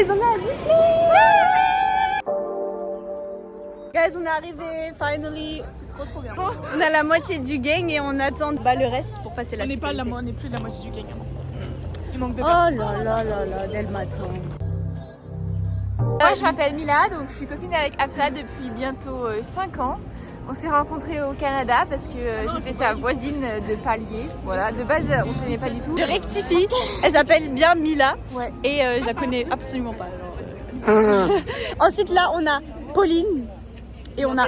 Guys, on est à Disney. Guys, on est arrivé, finally. C'est trop bien. Bon, on a la moitié du gang et on attend le reste pour passer la sécurité. On n'est plus de la moitié du gang. Il manque de personnes. Oh là dès le matin. Moi, je m'appelle Mila, donc je suis copine avec Afsa depuis bientôt 5 ans. On s'est rencontrés au Canada parce que j'étais sa voisine de palier. Voilà, de base, on s'aimait pas du tout. Je rectifie, elle s'appelle bien Mila. Ouais. Et je la connais absolument pas. Ensuite, là, on a Pauline. Et on a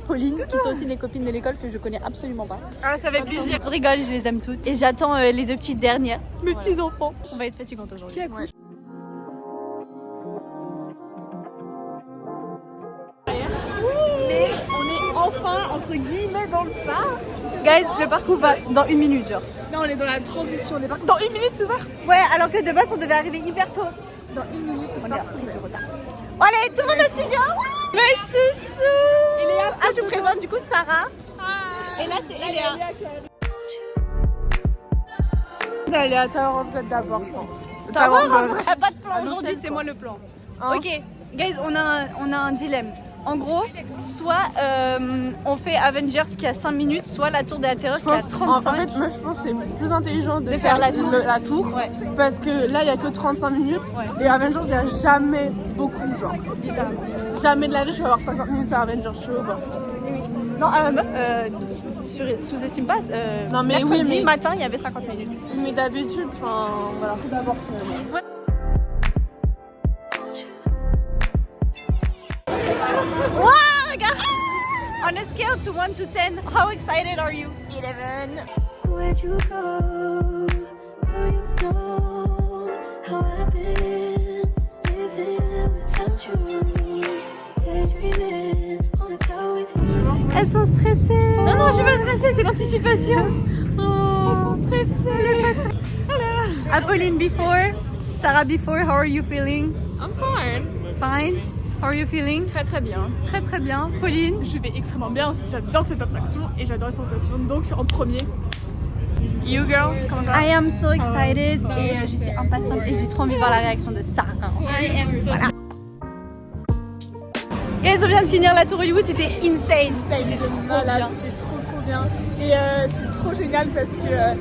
Pauline, qui sont aussi des copines de l'école que je connais absolument pas. Ah, ça fait plaisir. Je rigole, je les aime toutes. Et j'attends les deux petites dernières, mes petits enfants. On va être fatigantes aujourd'hui. Ouais. Mais on est enfin, entre guillemets, dans le parc. Guys, le parc ouvre dans 1 minute, genre. Non, on est dans la transition des parcs. Dans 1 minute, c'est ouvert. Ouais, alors que de base, on devait arriver hyper tôt. Dans 1 minute, on est à du retard. Allez, tout le monde au studio. Mais chouchou. Ah, je vous présente du coup Sarah. Et là, c'est Eléa. D'aller Tower of God d'abord, je pense. Tower of God. Pas de plan aujourd'hui, c'est moi le plan. Ok, guys, on a un dilemme. En gros, soit on fait Avengers qui a 5 minutes, soit la tour de la terreur qui a 35. En fait, moi je pense que c'est plus intelligent de faire la tour. Ouais. Parce que là il n'y a que 35 minutes et Avengers il n'y a jamais beaucoup, genre. Littéralement. Jamais de la vie je vais avoir 50 minutes à Avengers show. Non, meuf, sous-estime pas. Non, mais oui, mais matin il y avait 50 minutes. Mais d'habitude, enfin voilà, faut d'abord. Wow, regarde! On a scale to 1 to 10, how excited are you? 11. Where'd you go? Oh, you know how I've been living without you. Daydreaming on a cloud with you. Elles sont stressées. Non, je suis pas stressée, c'est l'anticipation. Elles sont stressées. Apolline before, Sarah before, how are you feeling? I'm fine. Fine. How are you feeling? Très bien. Très bien. Pauline? Je vais extrêmement bien aussi, j'adore cette attraction et j'adore les sensations. Donc en premier, you girl, comment ça va? I am so excited et je suis impatiente et j'ai trop envie de voir la réaction de Sarah. Voilà. Et on vient de finir la tour Hollywood, c'était insane. C'était trop malade, c'était trop bien. Et c'est trop génial parce que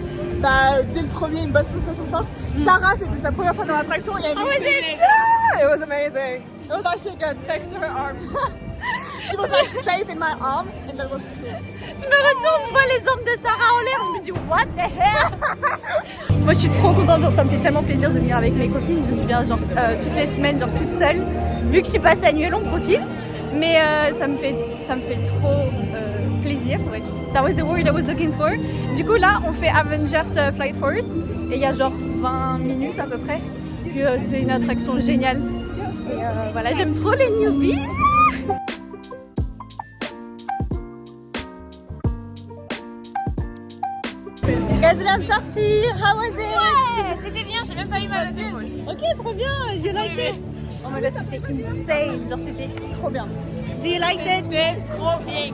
dès le premier, une bonne sensation forte. Sarah, c'était sa première fois dans l'attraction. It was amazing. It was actually good next to her arm. She was like safe in my arm and that was cool. Je me retourne, je vois les jambes de Sarah en l'air, je me dis what the hell. Moi je suis trop contente, genre, ça me fait tellement plaisir de venir avec mes copines, donc je viens genre toutes les semaines, genre toute seule. Vu que je suis pas annuelle, on profite, mais ça me fait trop plaisir. Ouais. That was the word I was looking for. Du coup là on fait Avengers Flight Force et il y a genre 20 minutes à peu près. Puis c'est une attraction géniale. Et voilà, j'aime trop les newbies. Gaz vient de sortir, how was it? Ouais, c'était bien, j'ai même pas eu mal aux épaules. Ok, trop bien, you liked it? Oh my god, c'était insane, genre c'était trop bien. Do you like it? C'était trop bien.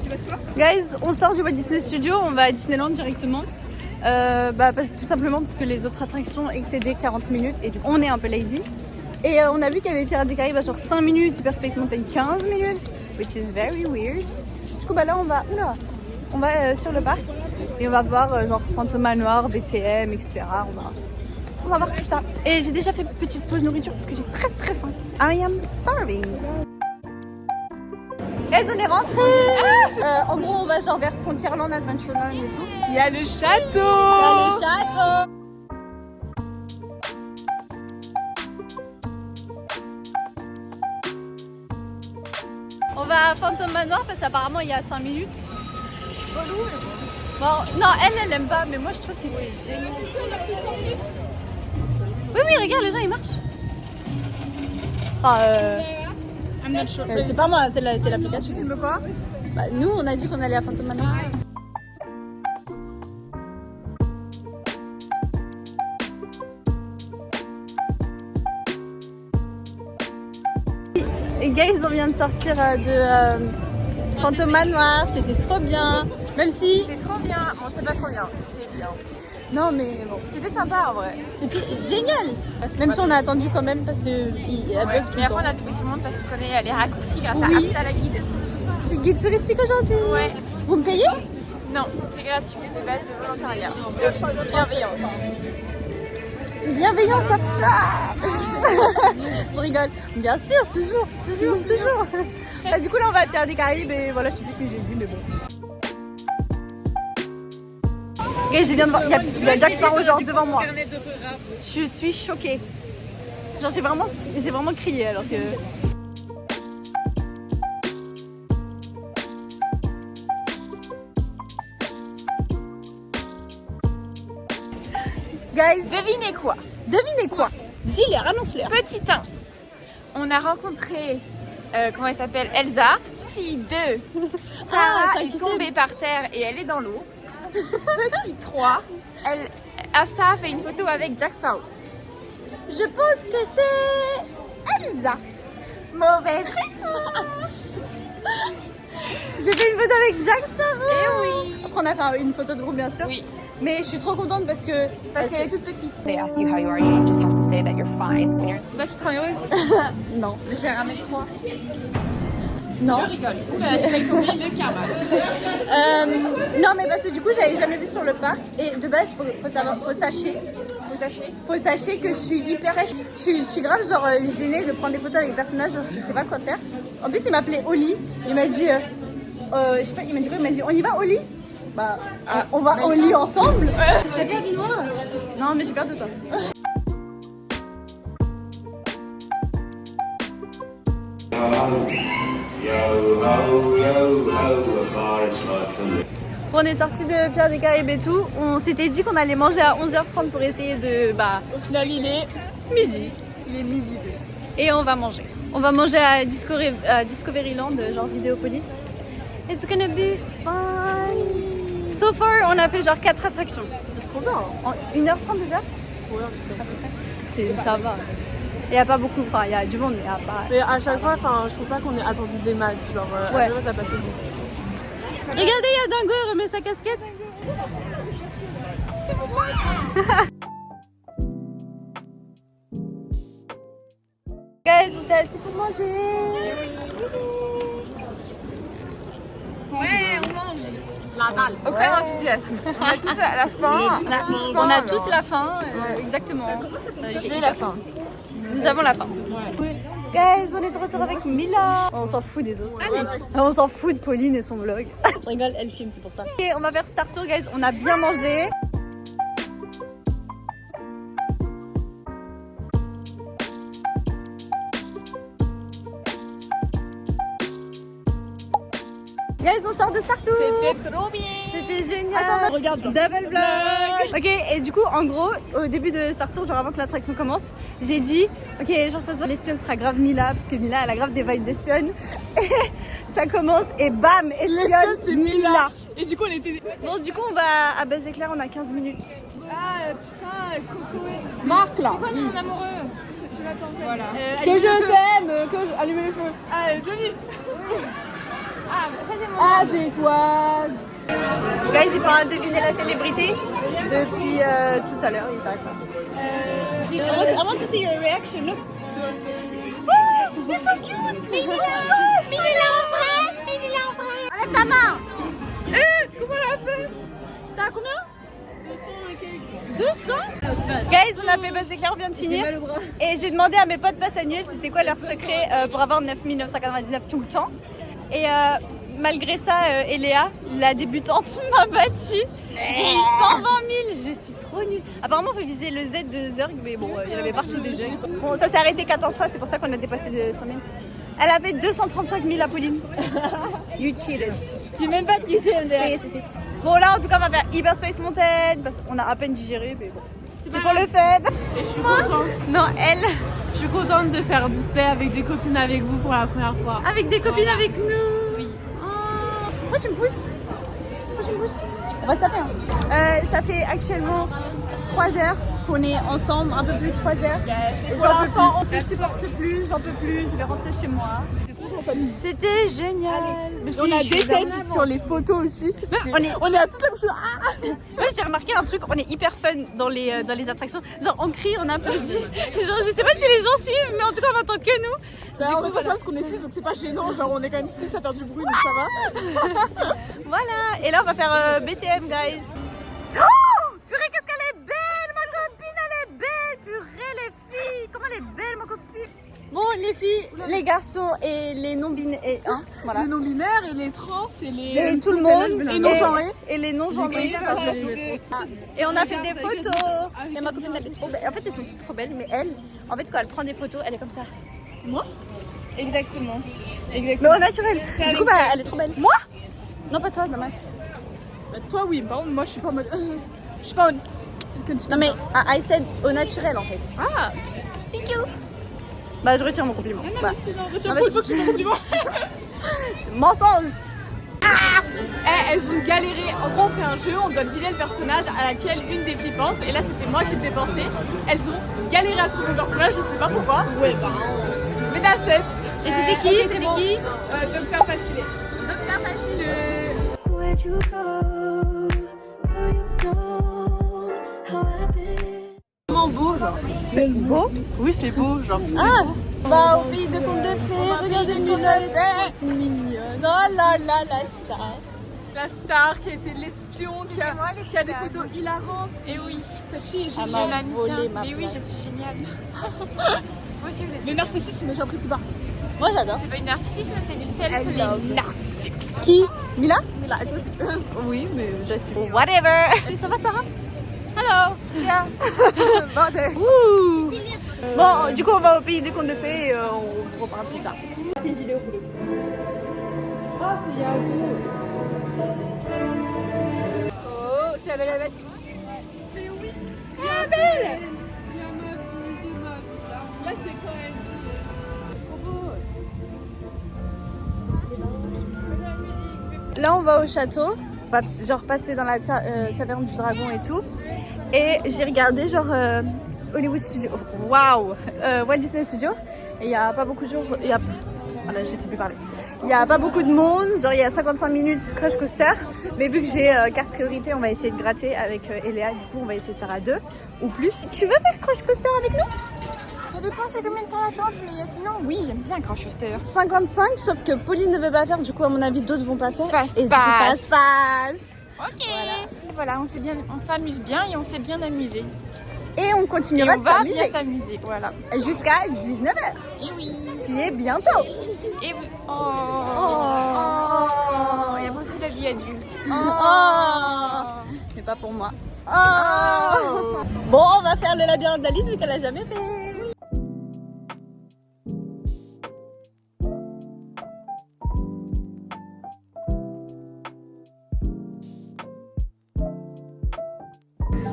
Guys, on sort du Walt Disney Studio, on va à Disneyland directement. Tout simplement parce que les autres attractions excédaient 40 minutes et du coup on est un peu lazy. Et on a vu qu'il y avait Pirates des Caraïbes à genre 5 minutes, Hyper Space Mountain 15 minutes, which is very weird. Du coup là on va sur le parc et on va voir genre Phantom Manoir, BTM, etc. On va voir tout ça. Et j'ai déjà fait une petite pause nourriture parce que j'ai très faim. I am starving. Et on est rentrés. En gros on va genre vers Frontierland, Adventureland et tout. Il y a le château. On va à Phantom Manoir parce qu'apparemment il y a 5 minutes. Bon, non, elle aime pas, mais moi je trouve que c'est génial. Oui, regarde, les gens ils marchent. I'm not sure. C'est pas moi, c'est l'application. Tu me quoi? Nous on a dit qu'on allait à Phantom Manoir. Et guys, on vient de sortir de Phantom Manoir, c'était trop bien. Même si... C'était trop bien, bon c'est pas trop bien, c'était bien. Non mais bon, C'était sympa en vrai. c'était génial. Même si on a attendu quand même parce que il a bug tout Mais le après, temps. on a doublé tout le monde parce qu'on connaît les raccourcis grâce Oui. à la guide. Je suis guide touristique aujourd'hui. Ouais. Vous me payez? Non, c'est gratuit, c'est base de volontariat. Bienveillance. Bienveillance à ça. Je rigole. Bien sûr, toujours. Bah, du coup là on va à Pierre des Caraïbes et voilà, je sais plus si je l'ai dit mais bon. Guys, je viens de voir, il y a Jack Sparrow genre devant moi. Je suis choquée. Genre j'ai vraiment crié alors que... Guys, Devinez quoi? devinez quoi? Dis-leur, annonce-leur. Petit 1, on a rencontré, comment elle s'appelle, Elsa. Petit 2, Sarah ça, est qui tombée par terre et elle est dans l'eau. Petit 3, Afsa a fait une photo avec Jack Sparrow. Je pense que c'est Elsa. Mauvaise réponse. J'ai fait une photo avec Jack Sparrow. Eh oui. Après on a fait une photo de groupe bien sûr. Oui, Mais je suis trop contente parce que... parce qu'elle est toute petite. They ask you how you are, you just have to say that you're fine. When you're C'est ça qui te rend heureuse? Non. De faire 1m3. Non. Je rigole. Je vais tomber le karma. Non mais parce que du coup j'avais jamais vu sur le parc et de base faut sachez que je suis hyper... Je suis grave genre gênée de prendre des photos avec des personnages, genre je sais pas quoi faire. En plus il m'appelait Oli, il m'a dit... je sais pas, il m'a dit quoi? Il m'a dit on y va Oli? Bah on va au lit ensemble. T'as perdu moi? Non mais j'ai peur de toi. On est sorti de Pierre des Caraïbes et tout. On s'était dit qu'on allait manger à 11h30 pour essayer de... Bah, Au final, il est midi. midi 2. Et on va manger. On va manger à Discoveryland, genre Vidéopolis. It's gonna be fun. So far, on a fait genre 4 attractions. C'est trop bien. En 1h30 déjà? Ouais, À peu près. Ça va. Il n'y a pas beaucoup, enfin il y a du monde, mais il n'y a pas... mais à chaque fois, je trouve pas qu'on ait attendu des masses. Genre, Ouais. à chaque fois, ça passait vite. Regardez, il y a Dingo, il remet sa casquette. Guys, on s'est assis pour manger. Ouais, on mange. La dalle. Aucun enthousiasme. On a tous à la fin. On a tous la faim, exactement. J'ai la faim. Nous avons la faim. Guys, on est de retour avec Mila. On s'en fout des autres. On s'en fout de Pauline et son vlog. Je rigole, elle filme, c'est pour ça. Ok, on va faire Star Tour, guys. On a bien mangé. Guys, on sort de Star Tour. C'était trop bien. C'était génial. Attends, regarde. Double vlog. Ok, et du coup, en gros, au début de Star Tour, genre avant que l'attraction commence, j'ai dit, ok, genre ça se voit, l'espionne sera grave Mila, parce que Mila, elle a grave des vibes d'espionne. Ça commence et bam, espionne, c'est Mila. Et du coup, on était... Bon, du coup, on va à Buzz Éclair, on a 15 minutes. Ah putain, Coco. Marc là. C'est quoi mon amoureux? Tu l'attends. Voilà. Que je t'aime, que je... Allumez le feu. Ah, Johnny. Ah, ça c'est mon. Ah, c'est toi. Guys, il faudra deviner la célébrité depuis tout à l'heure, il s'arrête pas. I want to see your reaction, look. Oh, he's so cute. Mais il est là en vrai. Arrête ta main. Comment elle a fait? T'as combien? 200. Guys, on a fait Buzz Éclair, on vient de finir. Et j'ai demandé à mes potes passannuels c'était quoi leur secret pour avoir 9 999 tout le temps. Et malgré ça, Eléa, la débutante, m'a battue. J'ai eu 120 000, je suis trop nulle. Apparemment, on peut viser le Z de Zurg, mais bon, il y en avait partout des Zurg. Bon, ça s'est arrêté 14 fois, c'est pour ça qu'on a dépassé de 100 000. Elle a fait 235 000 à Pauline. You cheated. J'ai même pas triché, Si. Bon, là, en tout cas, on va faire Hyperspace Mountain, parce qu'on a à peine digéré, mais bon. C'est pour le fun. Et je suis contente. Non, elle. Je suis contente de faire Disney avec des copines avec vous pour la première fois. Avec des copines Voilà. avec nous. Oui. Pourquoi tu me pousses? On va se taper. Ça fait actuellement 3 heures qu'on est ensemble, un peu plus de 3 heures. Yes. Et pour l'instant, on se supporte plus, j'en peux plus, je vais rentrer chez moi. C'est trop en famille. C'était génial. Et on a des têtes sur les photos aussi. On est à toute la bouche. Ouais, j'ai remarqué un truc, on est hyper fun dans les attractions. Genre on crie, on applaudit. Genre je sais pas si les gens suivent, mais en tout cas on entend que nous. Bah, Du en coup, même temps, voilà. ça parce qu'on est 6, donc c'est pas gênant. Genre, on est quand même 6 à faire du bruit, donc ça va. Voilà, et là on va faire BTM guys. Oh purée, qu'est-ce qu'elle est belle, ma copine, elle est belle. Purée les filles, comment elle est belle ma copine. Bon les filles, les garçons et les non-binaires, hein, voilà. Les non-binaires et les trans et les. Et tout le monde, Et non-genrés. Et les non-genrés. Et on a fait des photos. Avec Et ma copine, elle est trop belle. En fait, elles sont toutes trop belles, mais elle, en fait, quand elle prend des photos, elle est comme ça. Moi Exactement. Mais au naturel. Du coup, bah, elle est trop belle. Moi Non, pas toi, Damas. Bah, toi, oui. Par contre, moi, je suis pas en mode. Je suis pas en mode. Non, mais I said au naturel, en fait. Ah Thank you. Bah, je retire mon compliment. non, Bah, mais sinon, retiens Ah, pas, vas-y. il faut que je me compliment. c'est mensonge. Elles ont galéré. En gros, on fait un jeu, on doit deviner le personnage à laquelle une des filles pense. Et là, c'était moi qui le fais penser. Elles ont galéré à trouver le personnage, je sais pas pourquoi. Ouais, bah. Mais that's it. Et c'était qui ok, C'était c'est bon. qui Docteur Facile. Docteur Facile. Where'd you go? Oh, you know how I've been. Vraiment beau, genre. C'est beau. Oui, c'est beau, genre. Ah bah, au pays de contes de fées, regardez Mignonne. Mignonne. Oh là là, la star. La star qui a été l'espion, qui a des photos hilarantes. Et oui, cette fille est Elle géniale. m'a volé ma Mais oui, place. je suis géniale. Moi aussi, vous êtes. Le narcissisme, j'apprécie pas. Moi, j'adore. C'est pas du narcissisme, c'est du self narcissique. Qui Mila Mila, et toi aussi. Oui, mais je sais. Whatever. Ça va, Sarah Hello. Yeah. Ouh. Bon, du coup, on va au pays des contes de fées et on reparle plus tard. C'est une vidéo pour le coup. Ah, c'est Yahoo. Oh, tu avais la bête. La belle. Là, c'est quand même. Là, on va au château. On va genre passer dans la taverne du dragon et tout. Et j'ai regardé genre Hollywood Studio. Waouh Walt Disney Studio. Et il n'y a pas beaucoup de jours. Voilà, je sais plus parler. Il n'y a pas beaucoup de monde. Genre, il y a 55 minutes Crush Coaster. Mais vu que j'ai carte priorité, on va essayer de gratter avec Eléa. Du coup, on va essayer de faire à 2 ou plus. Tu veux faire Crush Coaster avec nous? Ça dépend, c'est combien de temps l'attente, mais sinon, oui, j'aime bien Crush Coaster. 55, sauf que Pauline ne veut pas faire. Du coup, à mon avis, d'autres vont pas faire. Fast et du coup, pass. fast pass. Ok. Voilà, on s'amuse bien et on s'est bien amusé. Et on Et continuera on de va bien s'amuser s'amuser, voilà. jusqu'à 19h. Et oui. Qui est bientôt. Et oui. Oh. Et après, c'est la vie adulte. Oh. Mais pas pour moi. Oh. Bon, on va faire le labyrinthe d'Alice vu qu'elle a jamais fait.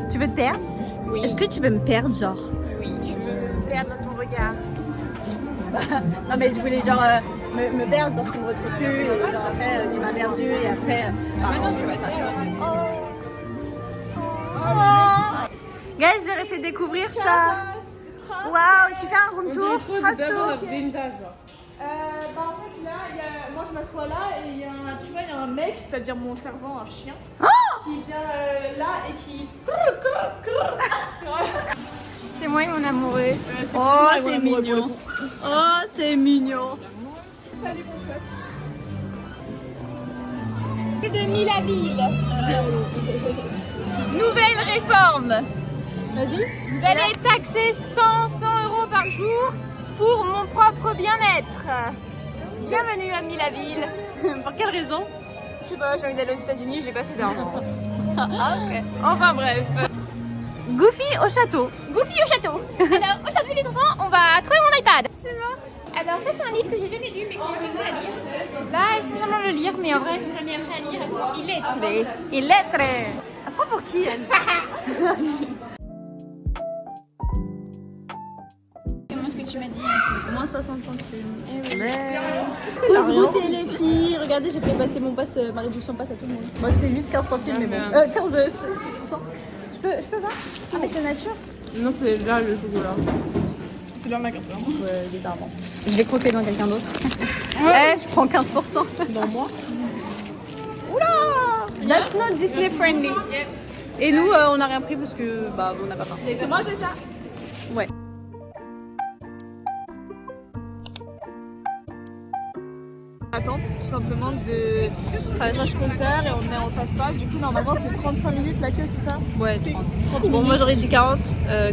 Tu veux te perdre? Oui. Est-ce que tu veux me perdre, genre? Oui, je veux me perdre dans ton regard. Non, mais je voulais genre me perdre, genre tu me retrouves plus, et genre après tu m'as perdu, et après. Maintenant, tu vas te perdre. Guys, je leur ai fait découvrir ça. Waouh, tu fais un room tour? House tour? Bah en fait là, moi je m'assois là et il y a tu vois, il y a un mec, c'est-à-dire mon servant, un chien, qui vient là et qui... C'est moi et mon amoureux. Oh, c'est mignon. Oh, c'est mignon. Salut mon pote. Que de Mila-Ville. Nouvelle réforme. Vas-y. Vous allez être taxé 100 € par jour pour mon propre bien-être. Bienvenue à Mila-Ville. Pour quelle raison? Je sais pas, j'ai envie d'aller aux États-Unis, j'ai pas assez d'argent. Ah, ok. Enfin bref. Goofy au château. Goofy au château. Alors aujourd'hui les enfants, on va trouver mon iPad. Alors ça c'est un livre que j'ai jamais lu mais qu'on va commencer à lire. Là elles sont semblant le lire mais en vrai elles sont jamais appris à lire, elles sont illettrées. Illettré. Elle se prend pour qui, elle? Comment est-ce que tu m'as dit? Moins 60 centimes. Pousse goûter les filles. Regardez, j'ai fait passer mon passe, ma réduction passe à tout le monde. Moi, c'était juste 15 centimes, mais bon. 15 Je peux voir? Ah, mais c'est nature. Non, c'est là le chocolat. C'est l'heure de la carte. Ouais, bizarrement. Je vais croquer dans quelqu'un d'autre. Eh, je prends 15%. Dans moi. Oula! That's not Disney friendly. Et nous, on n'a rien pris parce que bah on n'a pas faim. C'est moi, j'ai ça. Ouais. Attente tout simplement de Crash Coaster et on est en fast pass. Du coup, normalement, c'est 35 minutes la queue, c'est ça? Ouais, 30. 30 Bon, minutes. moi j'aurais dit 40,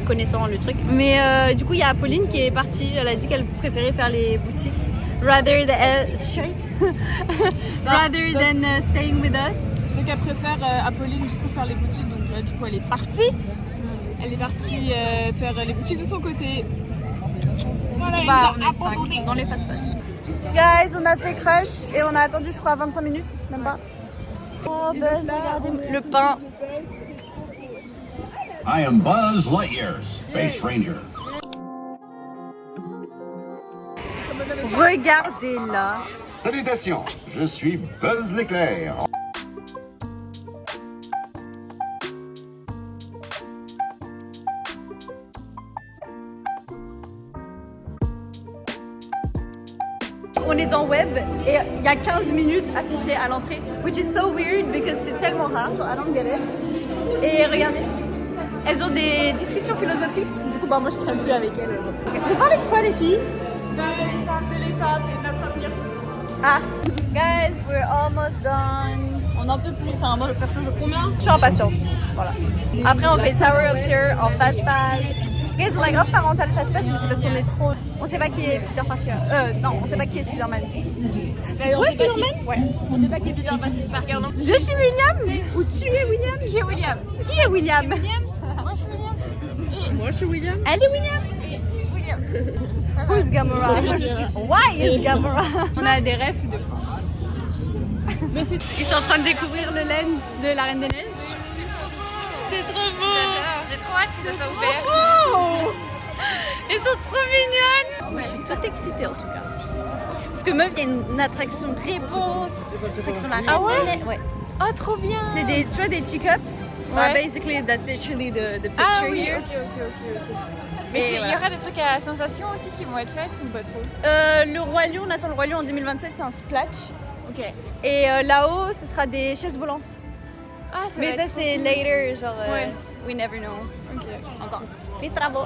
connaissant le truc. Mais du coup, il y a Apolline qui est partie. Elle a dit qu'elle préférait faire les boutiques. Rather than, staying with us. Donc elle préfère Apolline du coup faire les boutiques. Donc là, du coup, elle est partie. Elle est partie faire les boutiques de son côté. Voilà, elle Bah, nous on a est 5 abandonnés. dans les fast-pass. Guys, on a fait Crush et on a attendu, je crois, 25 minutes, même pas. Oh, Buzz, regardez le pain. I am Buzz Lightyear, Space Ranger. Regardez-la. Salutations, je suis Buzz l'éclair. On est dans web et il y a 15 minutes affichées à l'entrée, which is so weird because c'est tellement rare, genre I don't get it. Et regardez, elles ont des discussions philosophiques, du coup bah moi je traîne plus avec elles. Vous parlez de quoi les filles? De les femmes et de notre avenir. Ah, guys, we're almost done. On en peut plus, enfin moi le perso je suis impatiente, voilà. Après on fait Tower of Terror en fast pass. Guys, on a grave parental fast pass, mais c'est parce qu'on est trop... On sait pas qui est Peter Parker. Non, on sait pas qui est Spider-Man. C'est toi Spider-Man? Ouais. On sait pas qui est Peter Parker, non. Je suis William. Ou tu es William? J'ai William. Qui est William? Moi, je suis William. Et moi, je suis William. Elle est William? William. Who's Gamora? Why is Gamora? On a des rêves de fou. Ils sont en train de découvrir le lens de la Reine des Neiges. C'est trop beau. J'ai trop hâte que ça soit ouvert. Oh, ils sont trop mignonnes. Je suis toute excitée en tout cas. Parce que meuf, il y a une attraction réponse, attraction la Reine des Neiges. Ouais. Oh, trop bien. C'est des, tu vois, des teacups. Ouais. Basically, that's actually the picture Ah oui, here. ok. Mais Et il voilà. y aura des trucs à sensation aussi qui vont être faits ou pas trop? Le Roi Lion, on attend le Roi Lion en 2027, c'est un splash. Ok. Et là-haut, ce sera des chaises volantes. Ah, ça Mais va ça, être c'est later, genre, Ouais. we never know. trop- Ok. Encore. Les travaux.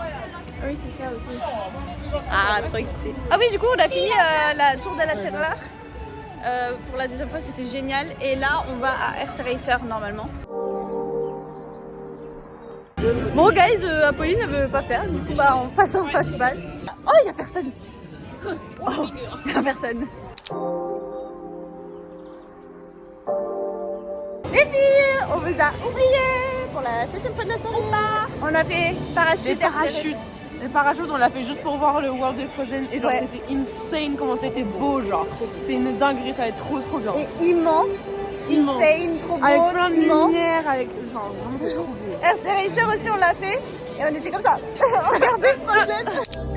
Oui, c'est ça, ok. Ah, trop excité. Ah oui, du coup, on a fini la tour de la terreur. Pour la deuxième fois, c'était génial. Et là, on va à RC Racer normalement. Bon, guys, Apolline ne veut pas faire. Du coup, bah, on passe en fast-pass. Oh, il n'y a personne. Oh, il n'y a personne. Les filles, on vous a oublié pour la 7e fois de la soirée. On a fait parachute. Les parachutes. Les parachutes, on l'a fait juste pour voir le World of Frozen et genre Ouais. c'était insane comment c'était beau, genre. C'est une dinguerie, ça va être trop bien. Et immense, Immense. insane, trop beau, Avec plein de immense. lumière, avec genre vraiment c'est trop beau. RC Racer aussi, on l'a fait et on était comme ça. On regardait Frozen.